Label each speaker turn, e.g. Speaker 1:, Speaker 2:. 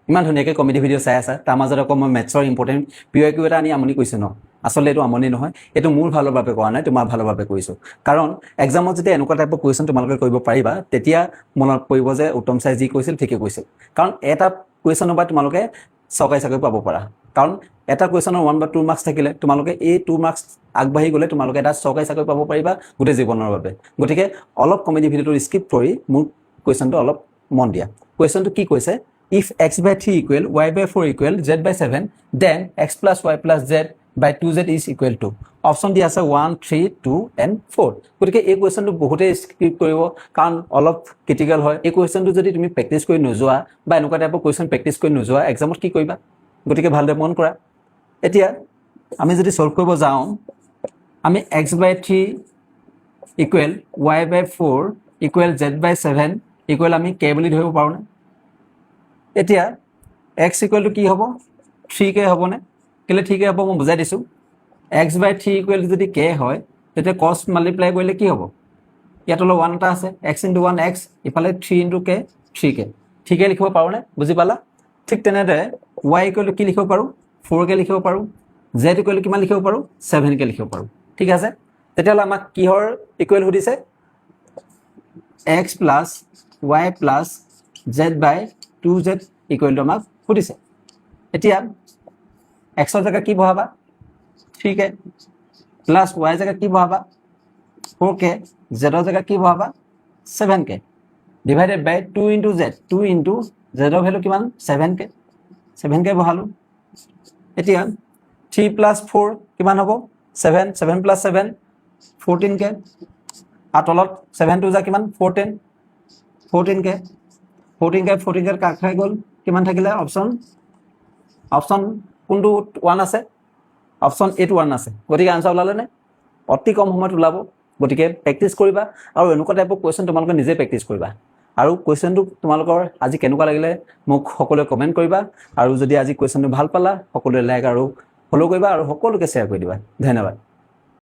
Speaker 1: ইমান ধুনীয়াকৈ comedy video' চাই আছা, তাৰ মাজত আকৌ মই মেথছৰ ইম্পৰ্টেণ্ট PYQ এটা আনি আমনি কৰিছোঁ ন। আচলতে এইটো আমনি নহয়, এইটো মোৰ ভালৰ বাবে কৰা নাই, তোমাৰ ভালৰ বাবে কৰিছোঁ। কাৰণ এক্সামত যেতিয়া এনেকুৱা টাইপৰ কুৱেশ্যন তোমালোকে কৰিব পাৰিবা, তেতিয়া মনত পৰিব যে উত্তম ছাৰে যি কৈছিল ঠিকে কৈছিল। কাৰণ এটা কুৱেশ্যনৰ পৰা তোমালোকে চৰকাৰী চাকৰি পাব পাৰা। কাৰণ এটা কুৱেশ্যনৰ 1 বা 2 মাৰ্কছ থাকিলে তোমালোকে এই 2 মাৰ্কছ আগবাঢ়ি গ'লে তোমালোকে এটা চৰকাৰী চাকৰি পাব পাৰিবা গোটেই জীৱনৰ বাবে। গতিকে অলপ কমেডি ভিডিঅ'টো স্কিপ কৰি মোৰ কুৱেশ্যনটো অলপ মন দিয়া। কুৱেশ্যনটো কি কৈছে? If x/3 equal y/4 equal z/7, then x plus y plus z/2z is equal to option দিয়া আছে 1, 3, 2 and 4। গতিকে এই কুৱেশ্যনটো বহুতেই স্কিপ কৰিব, কাৰণ অলপ ক্ৰিটিকেল হয়। এই কুৱেশ্যনটো যদি তুমি প্ৰেক্টিছ কৰি নোযোৱা বা এনেকুৱা টাইপৰ কুৱেশ্যন প্ৰেক্টিছ কৰি নোযোৱা, এক্সামত কি কৰিবা? গতিকে ভালদৰে মন কৰা। এতিয়া আমি যদি ছল্ভ কৰিব যাওঁ, আমি x/3 equal y/4 equal z/7 equal আমি k বুলি ধৰিব পাৰোঁনে? এতিয়া x ইকুৱেল টু কি হ'ব? 3k হ'বনে? কেলৈ 3k হ'ব মই বুজাই দিছোঁ। x/3 ইকুৱেল টু যদি k হয়, তেতিয়া cos মাল্টিপ্লাই কৰিলে কি হ'ব? ইয়াত অলপ 1 এটা আছে, x × 1 x, ইফালে 3 × k 3k। 3k লিখিব পাৰোঁনে? বুজি পালা? ঠিক তেনেদৰে y ইকুৱেল টু কি লিখিব পাৰোঁ? 4k লিখিব পাৰোঁ। z ইকুৱেল টু কিমান লিখিব পাৰোঁ? 7k লিখিব পাৰোঁ। ঠিক আছে, তেতিয়াহ'লে আমাক কিহৰ ইকুৱেল সুধিছে? x plus y plus z/2z equal to আমাক সুধিছে। এতিয়া এক্সৰ জেগাত কি বহাবা? 3k প্লাছ y জেগাত কি বহাবা? 4k, জেডৰ জেগাত কি বহাবা? 7k ডিভাইডেড বাই 2 × z। 2 × জেডৰ ভেলু কিমান? 7k বহালোঁ। এতিয়া 3 প্লাছ 4 কিমান হ'ব? 7, 7 প্লাছ 7 14k, আৰু তলত 7 × 2 কিমান? 14, 14k কাট খাই গ'ল, কিমান থাকিলে? অপশ্যন কোনটো 1 আছে? অপশ্যন এটো 1 আছে। গতিকে আনচাৰ ওলালেনে? অতি কম সময়ত ওলাব। গতিকে প্ৰেক্টিছ কৰিবা, আৰু এনেকুৱা টাইপৰ কুৱেশ্যন তোমালোকে নিজে প্ৰেক্টিছ কৰিবা। আৰু কুৱেশ্যনটো তোমালোকৰ আজি কেনেকুৱা লাগিলে মোক সকলোৱে কমেণ্ট কৰিবা, আৰু যদি আজি কুৱেশ্যনটো ভাল পালা সকলোৱে লাইক আৰু ফ'ল' কৰিবা, আৰু সকলোকে শ্বেয়াৰ কৰি দিবা। ধন্যবাদ।